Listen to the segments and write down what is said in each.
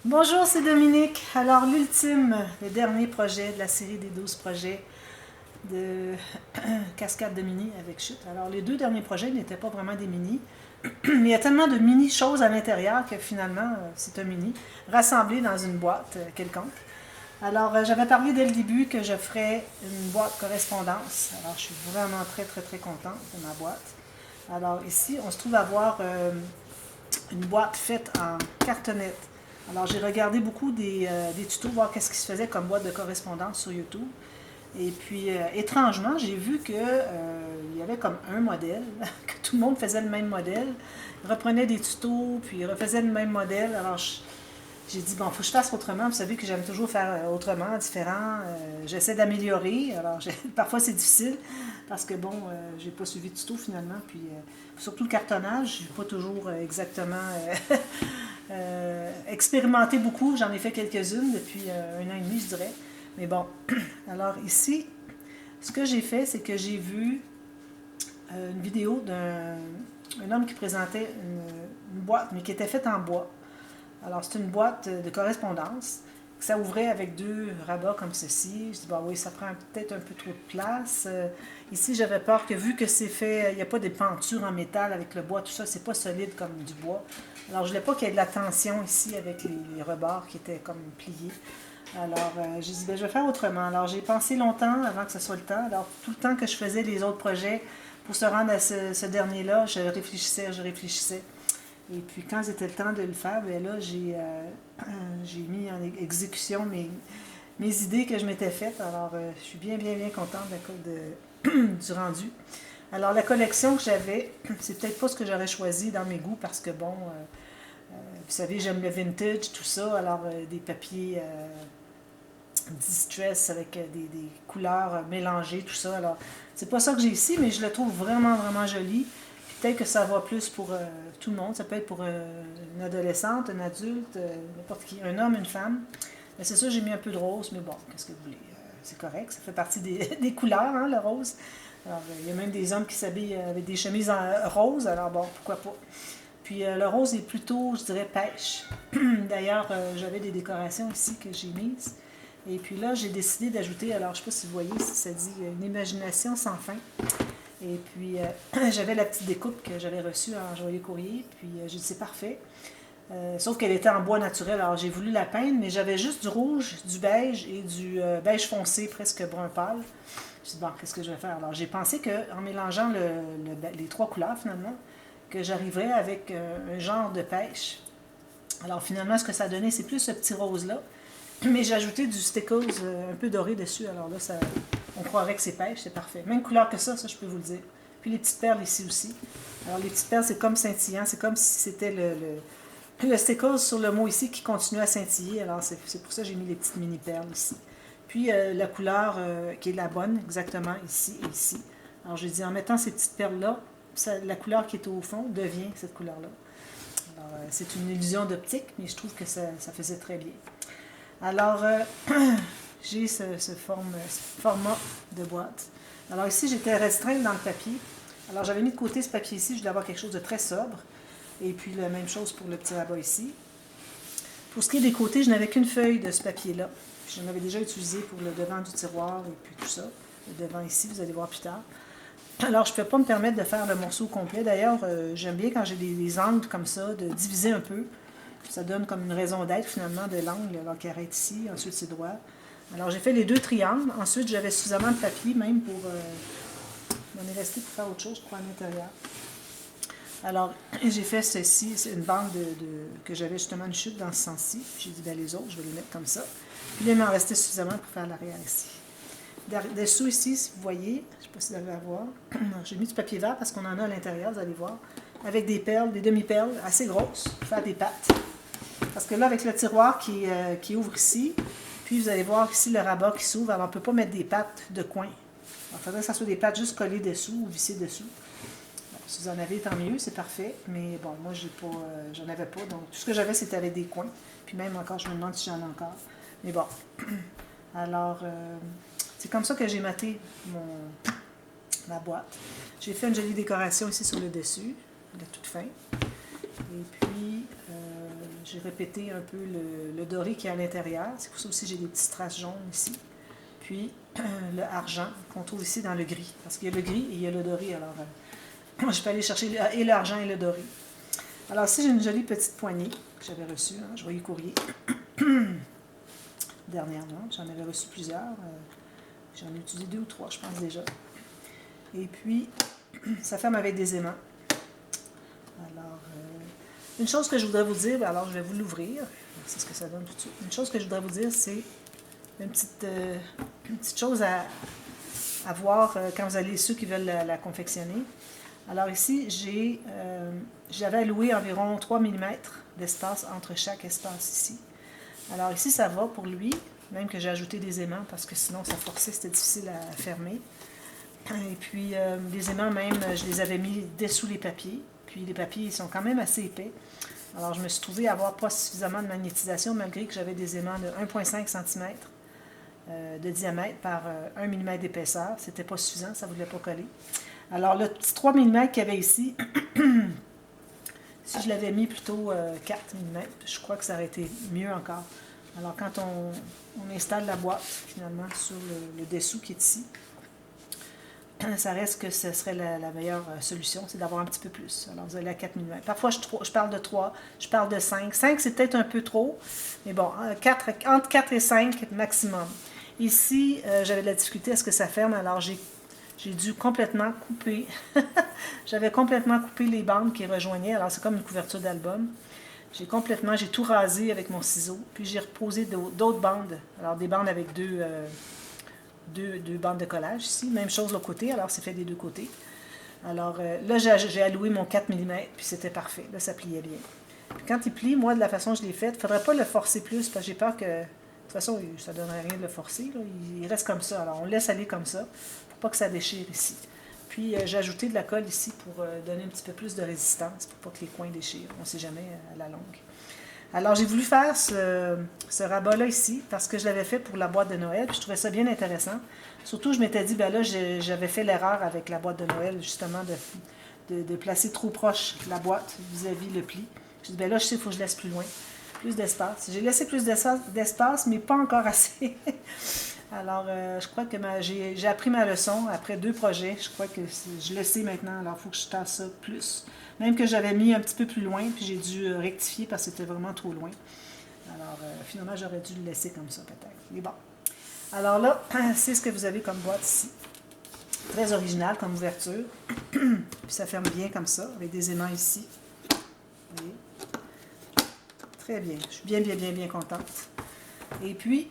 Bonjour, c'est Dominique. Alors, le dernier projet de la série des 12 projets de Cascade de mini avec chute. Alors, les deux derniers projets n'étaient pas vraiment des mini, mais il y a tellement de mini choses à l'intérieur que finalement, c'est un mini rassemblé dans une boîte quelconque. Alors, j'avais parlé dès le début que je ferais une boîte correspondance. Alors, je suis vraiment très contente de ma boîte. Alors, ici, on se trouve à avoir une boîte faite en cartonnette. Alors, j'ai regardé beaucoup des tutos, voir qu'est-ce qui se faisait comme boîte de correspondance sur YouTube. Et puis, étrangement, j'ai vu que il y avait comme un modèle, que tout le monde faisait le même modèle. Ils reprenaient des tutos, puis ils refaisaient le même modèle. Alors, j'ai dit, bon, il faut que je fasse autrement. Vous savez que j'aime toujours faire autrement, différent. J'essaie d'améliorer. Alors, parfois, c'est difficile parce que, bon, j'ai pas suivi de tuto finalement. Puis, surtout le cartonnage, j'ai pas toujours exactement expérimenté beaucoup. J'en ai fait quelques-unes depuis un an et demi, je dirais. Mais bon, alors ici, ce que j'ai fait, c'est que j'ai vu une vidéo d'un homme qui présentait une boîte, mais qui était faite en bois. Alors, c'est une boîte de correspondance. Ça ouvrait avec deux rabats comme ceci. Je dis, bah oui, ça prend peut-être un peu trop de place. Ici, j'avais peur que vu que c'est fait, il n'y a pas des pentures en métal avec le bois, tout ça, c'est pas solide comme du bois. Alors, je voulais pas qu'il y ait de la tension ici avec les rebords qui étaient comme pliés. Alors, j'ai dit, ben, je vais faire autrement. Alors, j'ai pensé longtemps avant que ce soit le temps. Alors, tout le temps que je faisais les autres projets pour se rendre à ce dernier-là, je réfléchissais. Et puis, quand c'était le temps de le faire, ben là, j'ai mis en exécution mes idées que je m'étais faites. Alors, je suis bien contente du rendu. Alors, la collection que j'avais, c'est peut-être pas ce que j'aurais choisi dans mes goûts parce que, bon, vous savez, j'aime le vintage, tout ça. Alors, des papiers distress avec des couleurs mélangées, tout ça. Alors, c'est pas ça que j'ai ici, mais je le trouve vraiment joli. Puis peut-être que ça va plus pour tout le monde. Ça peut être pour une adolescente, un adulte, n'importe qui, un homme, une femme. Mais c'est ça, j'ai mis un peu de rose, mais bon, qu'est-ce que vous voulez? C'est correct, ça fait partie des couleurs, hein, le rose. Alors, il y a même des hommes qui s'habillent avec des chemises en rose, alors bon, pourquoi pas. Puis le rose est plutôt, je dirais, pêche. D'ailleurs, j'avais des décorations ici que j'ai mises. Et puis là, j'ai décidé d'ajouter, alors je ne sais pas si vous voyez, ça dit une imagination sans fin. Et puis, j'avais la petite découpe que j'avais reçue en joyeux courrier. Puis, j'ai dit, c'est parfait. Sauf qu'elle était en bois naturel, alors j'ai voulu la peindre, mais j'avais juste du rouge, du beige et du beige foncé, presque brun pâle. Je me suis dit, bon, qu'est-ce que je vais faire? Alors, j'ai pensé qu'en mélangeant les trois couleurs, finalement, que j'arriverais avec un genre de pêche. Alors, finalement, ce que ça a donné, c'est plus ce petit rose-là. Mais j'ai ajouté du stickles un peu doré dessus. Alors là, on croirait que c'est pêche, c'est parfait. Même couleur que ça je peux vous le dire. Puis les petites perles ici aussi. Alors les petites perles, c'est comme scintillant. C'est comme si c'était le stickles sur le mot ici qui continue à scintiller. Alors c'est pour ça que j'ai mis les petites mini perles ici. Puis la couleur qui est la bonne, exactement ici et ici. Alors je dis en mettant ces petites perles-là, la couleur qui est au fond devient cette couleur-là. Alors c'est une illusion d'optique, mais je trouve que ça faisait très bien. Alors, j'ai ce format de boîte. Alors ici, j'étais restreinte dans le papier. Alors, j'avais mis de côté ce papier ici. Je voulais avoir quelque chose de très sobre. Et puis, la même chose pour le petit rabat ici. Pour ce qui est des côtés, je n'avais qu'une feuille de ce papier-là. Je l'avais déjà utilisé pour le devant du tiroir et puis tout ça. Le devant ici, vous allez voir plus tard. Alors, je ne peux pas me permettre de faire le morceau complet. D'ailleurs, j'aime bien quand j'ai des angles comme ça, de diviser un peu. Ça donne comme une raison d'être finalement de l'angle qui arrête ici, ensuite c'est droit. Alors j'ai fait les deux triangles, ensuite j'avais suffisamment de papier même pour... on est resté pour faire autre chose, je crois, à l'intérieur. Alors j'ai fait ceci, c'est une bande que j'avais justement une chute dans ce sens-ci. J'ai dit, ben les autres, je vais les mettre comme ça. Puis là, il m'en restait suffisamment pour faire l'arrière ici. Dessous ici, si vous voyez, je ne sais pas si vous allez voir, j'ai mis du papier vert parce qu'on en a à l'intérieur, vous allez voir, avec des perles, des demi-perles assez grosses pour faire des pattes. Parce que là, avec le tiroir qui ouvre ici, puis vous allez voir ici le rabat qui s'ouvre, alors on ne peut pas mettre des pattes de coin. Il faudrait que ça soit des pattes juste collées dessous ou vissées dessous. Bon, si vous en avez, tant mieux, c'est parfait. Mais bon, moi, j'en avais pas. Donc, tout ce que j'avais, c'était avec des coins. Puis même encore, je me demande si j'en ai encore. Mais bon. Alors, c'est comme ça que j'ai maté ma boîte. J'ai fait une jolie décoration ici sur le dessus, de toute fin. Et puis, j'ai répété un peu le doré qui est à l'intérieur. C'est pour ça aussi que j'ai des petites traces jaunes ici. Puis le argent qu'on trouve ici dans le gris. Parce qu'il y a le gris et il y a le doré. Alors, je peux aller chercher et l'argent et le doré. Alors ici, j'ai une jolie petite poignée que j'avais reçue. Hein, je voyais courrier. Dernièrement, j'en avais reçu plusieurs. J'en ai utilisé 2 ou 3, je pense déjà. Et puis, ça ferme avec des aimants. Alors, une chose que je voudrais vous dire, alors je vais vous l'ouvrir. C'est ce que ça donne tout de suite. Une chose que je voudrais vous dire, c'est une petite chose à voir quand vous allez, ceux qui veulent la confectionner. Alors ici, j'avais alloué environ 3 mm d'espace entre chaque espace ici. Alors ici, ça va pour lui, même que j'ai ajouté des aimants parce que sinon ça forçait, c'était difficile à fermer. Et puis les aimants même, je les avais mis dessous les papiers. Puis les papiers, ils sont quand même assez épais. Alors je me suis trouvée à avoir pas suffisamment de magnétisation malgré que j'avais des aimants de 1,5 cm de diamètre par 1 mm d'épaisseur. C'était pas suffisant, ça ne voulait pas coller. Alors le petit 3 mm qu'il y avait ici, si je l'avais mis plutôt 4 mm, je crois que ça aurait été mieux encore. Alors quand on installe la boîte finalement sur le dessous qui est ici, ça reste que ce serait la meilleure solution, c'est d'avoir un petit peu plus. Alors vous allez à 4 mm. Parfois je parle de 3, je parle de 5. 5 c'est peut-être un peu trop, mais bon, entre 4 et 5 maximum. Ici, j'avais de la difficulté à ce que ça ferme, alors j'ai dû complètement couper. J'avais complètement coupé les bandes qui rejoignaient, alors c'est comme une couverture d'album. J'ai tout rasé avec mon ciseau, puis j'ai reposé d'autres bandes, alors des bandes avec deux bandes de collage ici, même chose de l'autre côté, alors c'est fait des deux côtés. Alors là, j'ai alloué mon 4 mm, puis c'était parfait, là ça pliait bien. Puis quand il plie, moi de la façon que je l'ai fait, il ne faudrait pas le forcer plus, parce que j'ai peur que, de toute façon, ça ne donnerait rien de le forcer, là. Il reste comme ça, alors on le laisse aller comme ça, pour pas que ça déchire ici. Puis j'ai ajouté de la colle ici pour donner un petit peu plus de résistance, pour pas que les coins déchirent, on ne sait jamais à la longue. Alors, j'ai voulu faire ce rabat-là ici, parce que je l'avais fait pour la boîte de Noël, puis je trouvais ça bien intéressant. Surtout, je m'étais dit, ben là, j'avais fait l'erreur avec la boîte de Noël, justement, de placer trop proche la boîte vis-à-vis le pli. J'ai dit, ben là, je sais, il faut que je laisse plus loin, plus d'espace. J'ai laissé plus d'espace, mais pas encore assez. Alors, je crois que j'ai appris ma leçon après 2 projets. Je crois que je le sais maintenant, alors il faut que je tasse ça plus. Même que j'avais mis un petit peu plus loin, puis j'ai dû rectifier parce que c'était vraiment trop loin. Alors, finalement, j'aurais dû le laisser comme ça, peut-être. Mais bon. Alors là, c'est ce que vous avez comme boîte ici. Très original comme ouverture. Puis ça ferme bien comme ça, avec des aimants ici. Vous voyez? Très bien. Je suis bien contente. Et puis,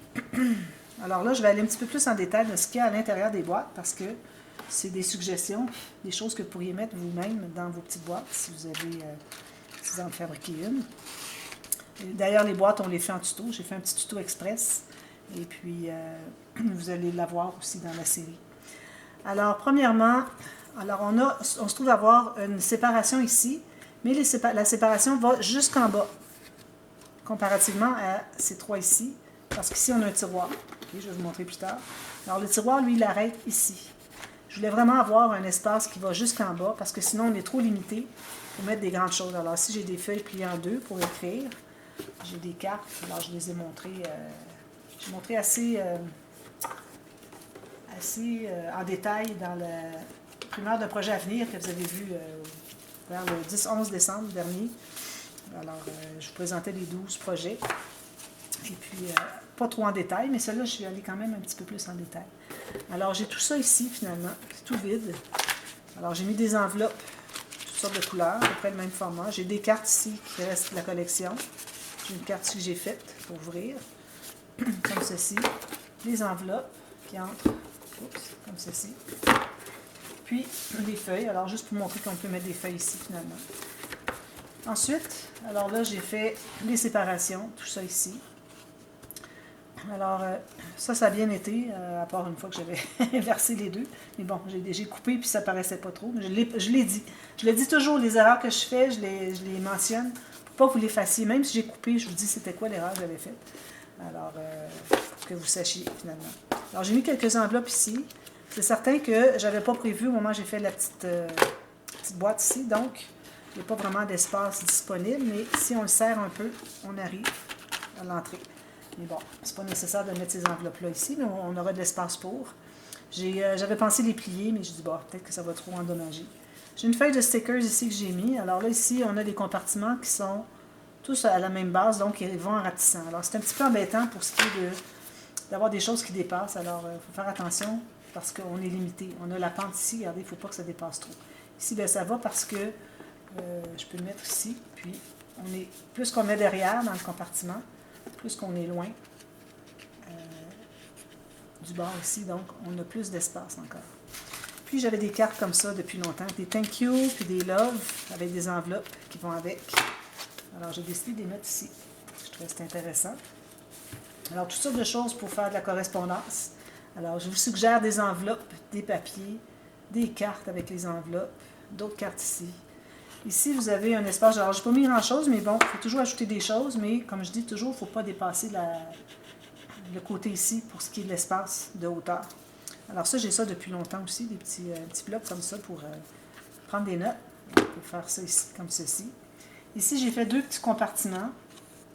alors là, je vais aller un petit peu plus en détail de ce qu'il y a à l'intérieur des boîtes, parce que c'est des suggestions, des choses que vous pourriez mettre vous-même dans vos petites boîtes si vous en fabriquez une. D'ailleurs, les boîtes, on les fait en tuto. J'ai fait un petit tuto express. Et puis, vous allez l'avoir aussi dans la série. Alors, premièrement, on se trouve avoir une séparation ici, mais la séparation va jusqu'en bas, comparativement à ces 3 ici, parce qu'ici, on a un tiroir. Okay, je vais vous montrer plus tard. Alors, le tiroir, lui, il arrête ici. Je voulais vraiment avoir un espace qui va jusqu'en bas, parce que sinon, on est trop limité pour mettre des grandes choses. Alors, ici, j'ai des feuilles pliées en 2 pour écrire. J'ai des cartes, alors je les ai montrées. J'ai montré assez en détail dans le primaire de projet à venir que vous avez vu vers le 10-11 décembre dernier. Alors, je vous présentais les 12 projets. Et puis, pas trop en détail, mais celle-là, je suis allée quand même un petit peu plus en détail. Alors, j'ai tout ça ici, finalement. C'est tout vide. Alors, j'ai mis des enveloppes, toutes sortes de couleurs, à peu près le même format. J'ai des cartes ici qui restent de la collection. J'ai une carte que j'ai faite pour ouvrir, comme ceci. Des enveloppes qui entrent, comme ceci. Puis, des feuilles. Alors, juste pour montrer qu'on peut mettre des feuilles ici, finalement. Ensuite, alors là, j'ai fait les séparations, tout ça ici. Alors, ça a bien été, à part une fois que j'avais inversé les deux. Mais bon, j'ai coupé, puis ça paraissait pas trop. Je l'ai dit. Je le dis toujours, les erreurs que je fais, je les mentionne pour pas que vous les fassiez. Même si j'ai coupé, je vous dis c'était quoi l'erreur que j'avais faite. Alors, pour que vous sachiez, finalement. Alors, j'ai mis quelques enveloppes ici. C'est certain que j'avais pas prévu au moment où j'ai fait la petite boîte ici. Donc, Il n'y a pas vraiment d'espace disponible, mais si on le serre un peu, on arrive à l'entrée. Mais bon, c'est pas nécessaire de mettre ces enveloppes-là ici, mais on aura de l'espace pour. J'avais pensé les plier, mais je dis, bon, peut-être que ça va trop endommager. J'ai une feuille de stickers ici que j'ai mis. Alors là, ici, on a des compartiments qui sont tous à la même base, donc ils vont en rapetissant. Alors, c'est un petit peu embêtant pour ce qui est d'avoir des choses qui dépassent. Alors, il faut faire attention parce qu'on est limité. On a la pente ici, regardez, il ne faut pas que ça dépasse trop. Ici, bien, ça va parce que je peux le mettre ici, puis plus qu'on met derrière dans le compartiment, plus qu'on est loin du bord ici, donc on a plus d'espace encore. Puis j'avais des cartes comme ça depuis longtemps, des thank you, puis des love, avec des enveloppes qui vont avec. Alors j'ai décidé de les mettre ici. Je trouvais que c'était intéressant. Alors toutes sortes de choses pour faire de la correspondance. Alors je vous suggère des enveloppes, des papiers, des cartes avec les enveloppes, d'autres cartes ici. Ici, vous avez un espace, alors je n'ai pas mis grand-chose, mais bon, il faut toujours ajouter des choses, mais comme je dis toujours, il ne faut pas dépasser le côté ici pour ce qui est de l'espace de hauteur. Alors ça, j'ai ça depuis longtemps aussi, des petits blocs comme ça pour prendre des notes. On peut faire ça ici, comme ceci. Ici, j'ai fait 2 petits compartiments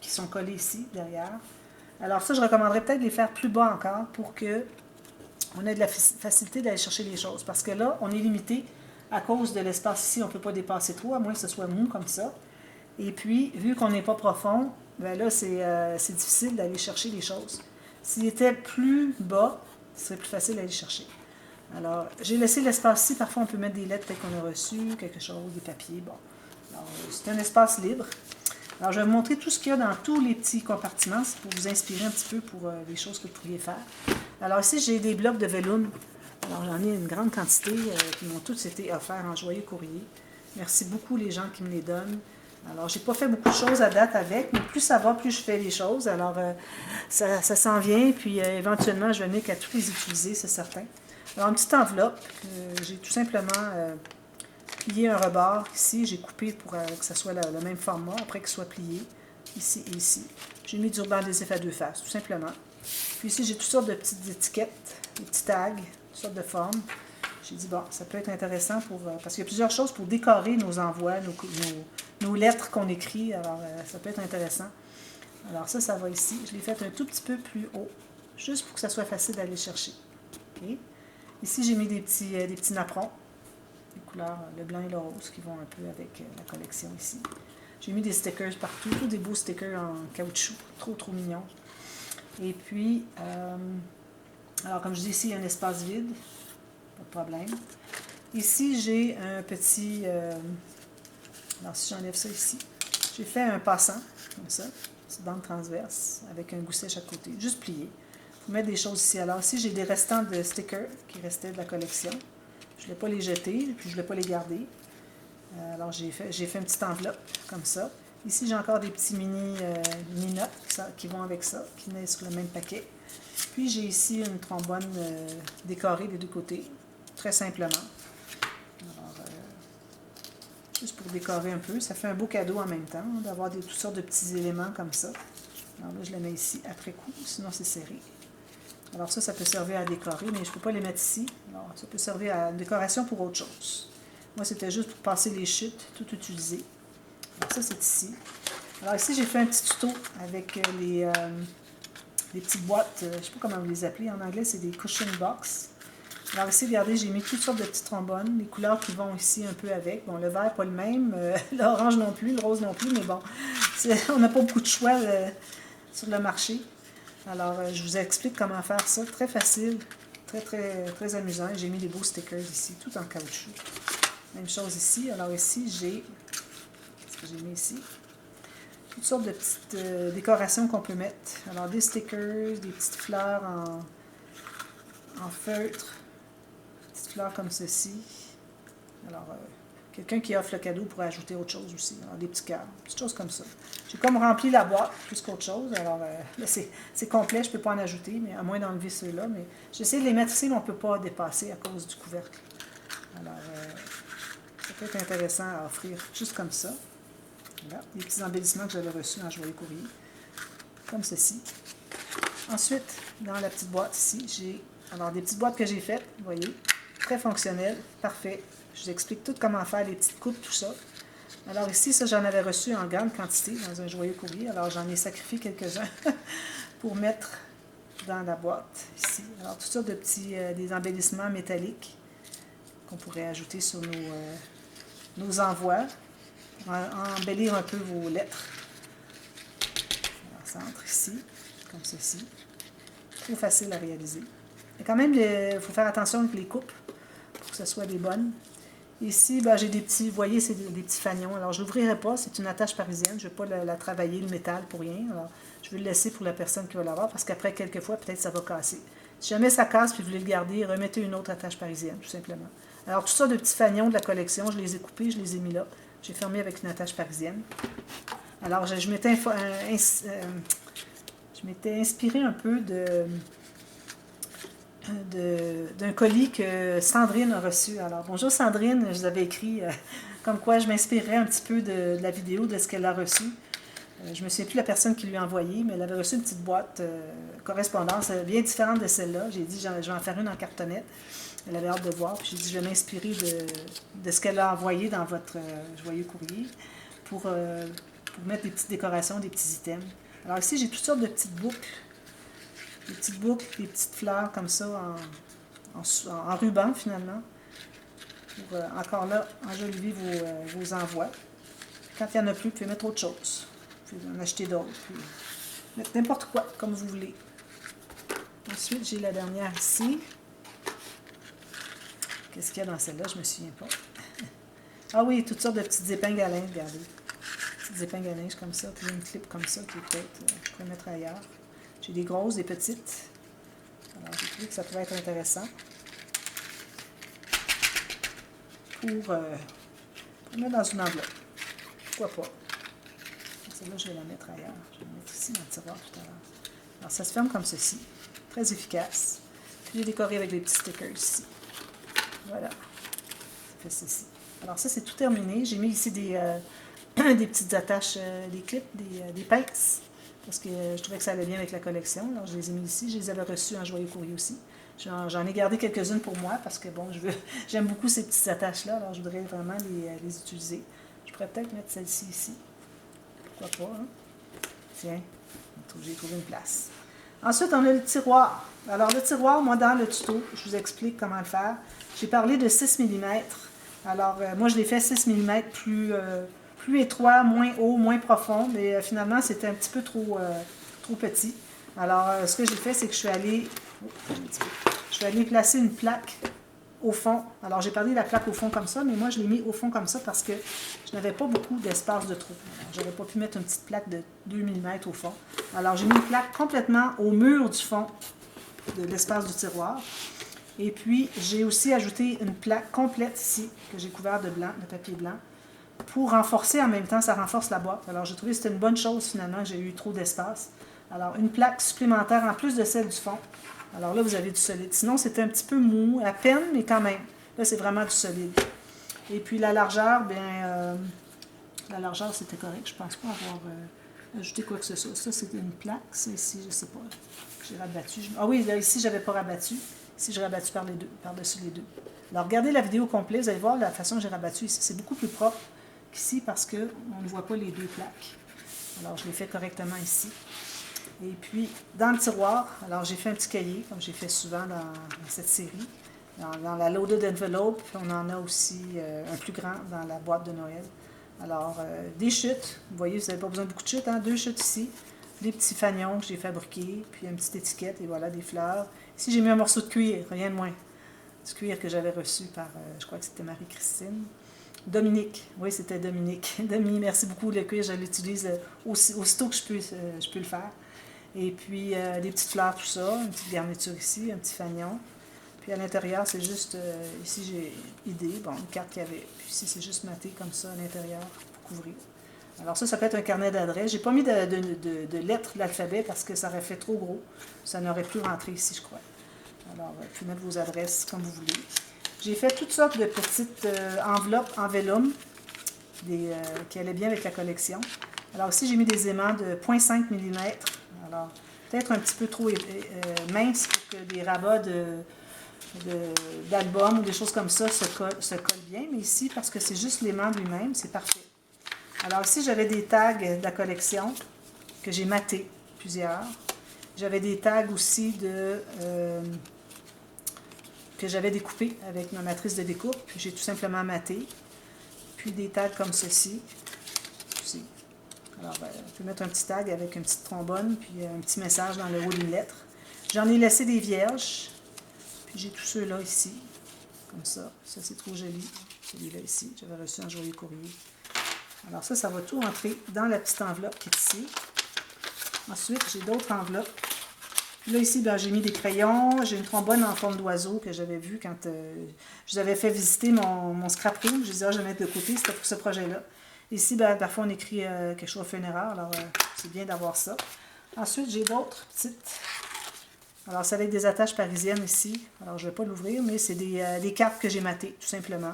qui sont collés ici, derrière. Alors ça, je recommanderais peut-être de les faire plus bas encore pour qu'on ait de la facilité d'aller chercher les choses. Parce que là, on est limité à cause de l'espace ici, on ne peut pas dépasser trop, à moins que ce soit mou comme ça. Et puis, vu qu'on n'est pas profond, ben là, c'est difficile d'aller chercher les choses. S'il était plus bas, ce serait plus facile d'aller chercher. Alors, j'ai laissé l'espace ici. Parfois, on peut mettre des lettres peut-être qu'on a reçues, quelque chose, des papiers. Bon, alors, c'est un espace libre. Alors, je vais vous montrer tout ce qu'il y a dans tous les petits compartiments. C'est pour vous inspirer un petit peu pour les choses que vous pourriez faire. Alors, ici, j'ai des blocs de vellum. Alors, j'en ai une grande quantité qui m'ont tous été offerts en joyeux courrier. Merci beaucoup les gens qui me les donnent. Alors, j'ai pas fait beaucoup de choses à date avec, mais plus ça va, plus je fais les choses. Alors, ça s'en vient, puis éventuellement, je vais venir qu'à tous les utiliser, c'est certain. Alors, une petite enveloppe, j'ai tout simplement plié un rebord ici. J'ai coupé pour que ça soit le même format, après qu'il soit plié, ici et ici. J'ai mis du ruban adhésif à 2 faces, tout simplement. Puis ici, j'ai toutes sortes de petites étiquettes, des petits tags, toutes sortes de formes. J'ai dit, bon, ça peut être intéressant parce qu'il y a plusieurs choses pour décorer nos envois, nos lettres qu'on écrit. Alors, ça peut être intéressant. Alors, ça va ici. Je l'ai fait un tout petit peu plus haut, juste pour que ça soit facile d'aller chercher. Okay. Ici, j'ai mis des petits napperons, les couleurs, le blanc et le rose, qui vont un peu avec la collection ici. J'ai mis des stickers partout, tous des beaux stickers en caoutchouc, trop, trop mignons. Et puis, alors comme je dis ici, il y a un espace vide, pas de problème. Ici, j'ai un petit, alors si j'enlève ça ici, j'ai fait un passant, comme ça, petite bande transverse, avec un gousset à chaque côté, juste plié. Il faut mettre des choses ici. Alors ici, j'ai des restants de stickers qui restaient de la collection. Je ne voulais pas les jeter, puis je ne voulais pas les garder. Alors j'ai fait une petite enveloppe, comme ça. Ici, j'ai encore des petits mini-notes qui vont avec ça, qui naissent sur le même paquet. Puis, j'ai ici une trombone décorée des 2 côtés, très simplement. Alors, juste pour décorer un peu. Ça fait un beau cadeau en même temps, d'avoir toutes sortes de petits éléments comme ça. Alors là, je la mets ici après coup, sinon c'est serré. Alors ça peut servir à décorer, mais je ne peux pas les mettre ici. Alors, ça peut servir à une décoration pour autre chose. Moi, c'était juste pour passer les chutes, tout utiliser. Alors ça, c'est ici. Alors ici, j'ai fait un petit tuto avec les petites boîtes, je ne sais pas comment vous les appelez. En anglais, c'est des cushion box. Alors ici, regardez, j'ai mis toutes sortes de petits trombones. Les couleurs qui vont ici un peu avec. Bon, le vert, pas le même. L'orange non plus, le rose non plus. Mais bon, on n'a pas beaucoup de choix sur le marché. Alors, je vous explique comment faire ça. Très facile, très, très, très amusant. J'ai mis des beaux stickers ici, tout en caoutchouc. Même chose ici. Alors ici, qu'est-ce que j'ai mis ici? Toutes sortes de petites décorations qu'on peut mettre. Alors, des stickers, des petites fleurs en feutre, des petites fleurs comme ceci. Alors, quelqu'un qui offre le cadeau pourrait ajouter autre chose aussi. Alors, des petits cœurs, des petites choses comme ça. J'ai comme rempli la boîte plus qu'autre chose. Alors, là, c'est complet, je ne peux pas en ajouter, mais à moins d'enlever ceux-là. Mais j'essaie de les mettre ici, mais on ne peut pas dépasser à cause du couvercle. Alors, ça peut être intéressant à offrir juste comme ça. Voilà, des petits embellissements que j'avais reçus en joyeux courrier, comme ceci. Ensuite, dans la petite boîte ici, j'ai des petites boîtes que j'ai faites, vous voyez, très fonctionnelles, parfait. Je vous explique tout comment faire les petites coupes, tout ça. Alors ici, ça, j'en avais reçu en grande quantité dans un joyeux courrier. Alors j'en ai sacrifié quelques-uns pour mettre dans la boîte ici. Alors toutes sortes de petits des embellissements métalliques qu'on pourrait ajouter sur nos envois pour embellir un peu vos lettres. Alors ça entre ici, comme ceci. Trop facile à réaliser. Et quand même, il faut faire attention avec les coupes pour que ce soit des bonnes. Ici, ben, j'ai des petits, vous voyez, c'est des petits fanions. Alors, je ne l'ouvrirai pas, c'est une attache parisienne. Je ne vais pas la travailler, le métal, pour rien. Alors, je vais le laisser pour la personne qui va l'avoir, parce qu'après quelques fois, peut-être ça va casser. Si jamais ça casse, puis vous voulez le garder, remettez une autre attache parisienne, tout simplement. Alors, tout ça de petits fanions de la collection, je les ai coupés, je les ai mis là. J'ai fermé avec une attache parisienne. Alors, je m'étais inspiré un peu d'un colis que Sandrine a reçu. Alors, bonjour Sandrine, je vous avais écrit comme quoi je m'inspirais un petit peu de la vidéo, de ce qu'elle a reçu. Je ne me souviens plus la personne qui lui a envoyé, mais elle avait reçu une petite boîte correspondance bien différente de celle-là. J'ai dit, je vais en faire une en cartonnette. Elle avait hâte de voir. Puis j'ai dit, je vais m'inspirer de ce qu'elle a envoyé dans votre joyeux courrier pour mettre des petites décorations, des petits items. Alors ici, j'ai toutes sortes de petites boucles. Des petites boucles, des petites fleurs comme ça en ruban finalement. Pour encore là, enjoliver vos envois. Quand il n'y en a plus, vous pouvez mettre autre chose. Vous pouvez en acheter d'autres. Puis mettre n'importe quoi, comme vous voulez. Ensuite, j'ai la dernière ici. Qu'est-ce qu'il y a dans celle-là? Je ne me souviens pas. Ah oui, toutes sortes de petites épingles à linge, regardez. Petites épingles à linge comme ça, puis une clip comme ça qui est peut-être, je pourrais mettre ailleurs. J'ai des grosses, des petites. Alors, j'ai trouvé que ça pourrait être intéressant. Pour mettre dans une enveloppe. Pourquoi pas? Celle-là, je vais la mettre ailleurs. Je vais la mettre ici dans le tiroir tout à l'heure. Alors, ça se ferme comme ceci. Très efficace. Puis, j'ai décoré avec des petits stickers ici. Voilà. Ça fait ceci. Alors, ça, c'est tout terminé. J'ai mis ici des petites attaches, des clips, des pinces. Parce que je trouvais que ça allait bien avec la collection. Alors, je les ai mis ici. Je les avais reçus en joyeux courrier aussi. J'en ai gardé quelques-unes pour moi parce que, bon, j'aime beaucoup ces petites attaches-là. Alors, je voudrais vraiment les utiliser. Je pourrais peut-être mettre celle-ci ici. Pourquoi pas, hein? Tiens, j'ai trouvé une place. Ensuite, on a le tiroir. Alors, le tiroir, moi, dans le tuto, je vous explique comment le faire. J'ai parlé de 6 mm. Alors, moi, je l'ai fait 6 mm plus étroit, moins haut, moins profond, mais finalement, c'était un petit peu trop petit. Alors, ce que j'ai fait, c'est que je suis allée placer une plaque au fond. Alors, j'ai parlé de la plaque au fond comme ça, mais moi, je l'ai mis au fond comme ça parce que je n'avais pas beaucoup d'espace de trou. Je n'avais pas pu mettre une petite plaque de 2 mm au fond. Alors, j'ai mis une plaque complètement au mur du fond de l'espace du tiroir. Et puis, j'ai aussi ajouté une plaque complète ici, que j'ai couverte de blanc, de papier blanc, pour renforcer en même temps, ça renforce la boîte. Alors, j'ai trouvé que c'était une bonne chose, finalement, que j'ai eu trop d'espace. Alors, une plaque supplémentaire en plus de celle du fond. Alors là, vous avez du solide. Sinon, c'était un petit peu mou, à peine, mais quand même. Là, c'est vraiment du solide. Et puis, la largeur, bien, la largeur, c'était correct. Je ne pense pas avoir ajouté quoi que ce soit. Ça, c'était une plaque. Ça, ici, je ne sais pas. J'ai rabattu. Ah oui, là, ici, je n'avais pas rabattu. Ici, j'ai rabattu par-dessus les deux. Alors, regardez la vidéo complète. Vous allez voir la façon que j'ai rabattu ici. C'est beaucoup plus propre qu'ici parce qu'on ne voit pas les deux plaques. Alors, je l'ai fait correctement ici. Et puis, dans le tiroir, alors j'ai fait un petit cahier, comme j'ai fait souvent dans cette série. Dans la loaded envelope, on en a aussi un plus grand dans la boîte de Noël. Alors, des chutes. Vous voyez, vous n'avez pas besoin de beaucoup de chutes, hein? 2 chutes ici. Des petits fanions que j'ai fabriqués, puis une petite étiquette, et voilà, des fleurs. Ici, j'ai mis un morceau de cuir, rien de moins. Du cuir que j'avais reçu par, je crois que c'était Marie-Christine. Dominique, oui, c'était Dominique. Dominique, merci beaucoup, le cuir, je l'utilise aussitôt que je peux le faire. Et puis, des petites fleurs, tout ça, une petite garniture ici, un petit fanion. Puis à l'intérieur, c'est juste, ici j'ai idée, bon, une carte qu'il y avait. Puis ici, c'est juste maté comme ça à l'intérieur pour couvrir. Alors ça peut être un carnet d'adresse. J'ai pas mis de lettres de l'alphabet parce que ça aurait fait trop gros. Ça n'aurait plus rentré ici, je crois. Alors, vous pouvez mettre vos adresses comme vous voulez. J'ai fait toutes sortes de petites enveloppes en vélum qui allaient bien avec la collection. Alors ici, j'ai mis des aimants de 0,5 mm. Alors, peut-être un petit peu trop mince pour que des rabats d'albums ou des choses comme ça se collent bien. Mais ici, parce que c'est juste l'aimant lui-même, c'est parfait. Alors ici, j'avais des tags de la collection que j'ai matés, plusieurs. J'avais des tags aussi que j'avais découpés avec ma matrice de découpe. J'ai tout simplement maté. Puis des tags comme ceci. Aussi. Alors, on peut mettre un petit tag avec une petite trombone, puis un petit message dans le haut d'une lettre. J'en ai laissé des vierges. Puis j'ai tous ceux-là ici. Comme ça. Ça, c'est trop joli. Celui-là ici. J'avais reçu un joyeux courrier. Alors ça va tout entrer dans la petite enveloppe qui est ici. Ensuite, j'ai d'autres enveloppes. Puis là, ici, j'ai mis des crayons. J'ai une trombone en forme d'oiseau que j'avais vue quand je vous avais fait visiter mon scrapbook. Je disais, je vais mettre de côté, c'était pour ce projet-là. Ici, parfois, on écrit quelque chose funéraire, alors c'est bien d'avoir ça. Ensuite, j'ai d'autres petites. Alors, c'est avec des attaches parisiennes ici. Alors, je ne vais pas l'ouvrir, mais c'est des cartes que j'ai matées, tout simplement.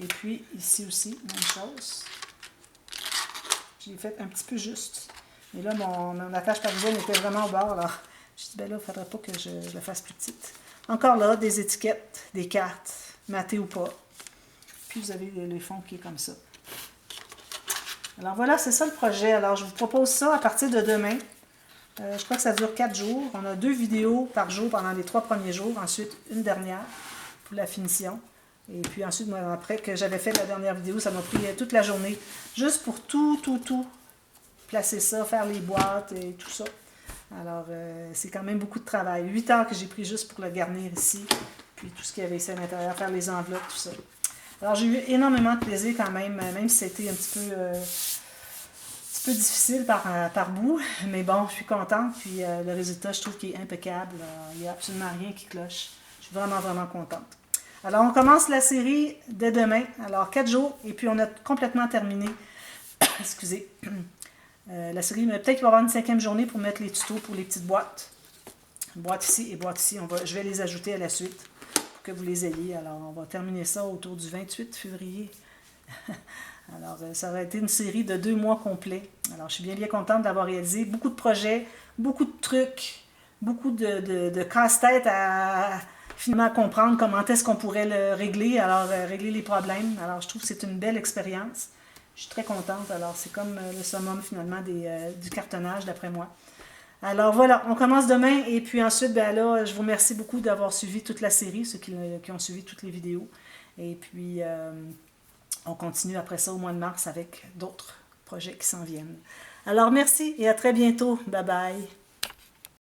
Et puis, ici aussi, même chose. J'ai fait un petit peu juste. Mais là, mon attache parisienne était vraiment au bord. Alors, je me suis dit, là, il ne faudrait pas que je la fasse plus petite. Encore là, des étiquettes, des cartes, matées ou pas. Puis, vous avez le fond qui est comme ça. Alors, voilà, c'est ça le projet. Alors, je vous propose ça à partir de demain. Je crois que ça dure 4 jours. On a 2 vidéos par jour pendant les 3 premiers jours. Ensuite, une dernière pour la finition. Et puis ensuite, après que j'avais fait la dernière vidéo, ça m'a pris toute la journée. Juste pour tout placer ça, faire les boîtes et tout ça. Alors, c'est quand même beaucoup de travail. 8 heures que j'ai pris juste pour le garnir ici. Puis tout ce qu'il y avait ici à l'intérieur, faire les enveloppes, tout ça. Alors, j'ai eu énormément de plaisir quand même si c'était un petit peu difficile par bout. Mais bon, je suis contente. Puis le résultat, je trouve qu'il est impeccable. Il n'y a absolument rien qui cloche. Je suis vraiment, vraiment contente. Alors, on commence la série dès demain. Alors, 4 jours. Et puis, on a complètement terminé. Excusez. La série, mais peut-être qu'il va y avoir une 5e journée pour mettre les tutos pour les petites boîtes. Boîte ici et boîte ici. Je vais les ajouter à la suite pour que vous les ayez. Alors, on va terminer ça autour du 28 février. Alors, ça va être une série de 2 mois complets. Alors, je suis bien, bien contente d'avoir réalisé beaucoup de projets, beaucoup de trucs, beaucoup de casse-tête à finalement comprendre comment est-ce qu'on pourrait le régler, alors régler les problèmes. Alors, je trouve que c'est une belle expérience. Je suis très contente. Alors, c'est comme le summum, finalement, du cartonnage, d'après moi. Alors, voilà, on commence demain. Et puis ensuite, là, je vous remercie beaucoup d'avoir suivi toute la série, ceux qui ont suivi toutes les vidéos. Et puis, on continue après ça au mois de mars avec d'autres projets qui s'en viennent. Alors, merci et à très bientôt. Bye bye.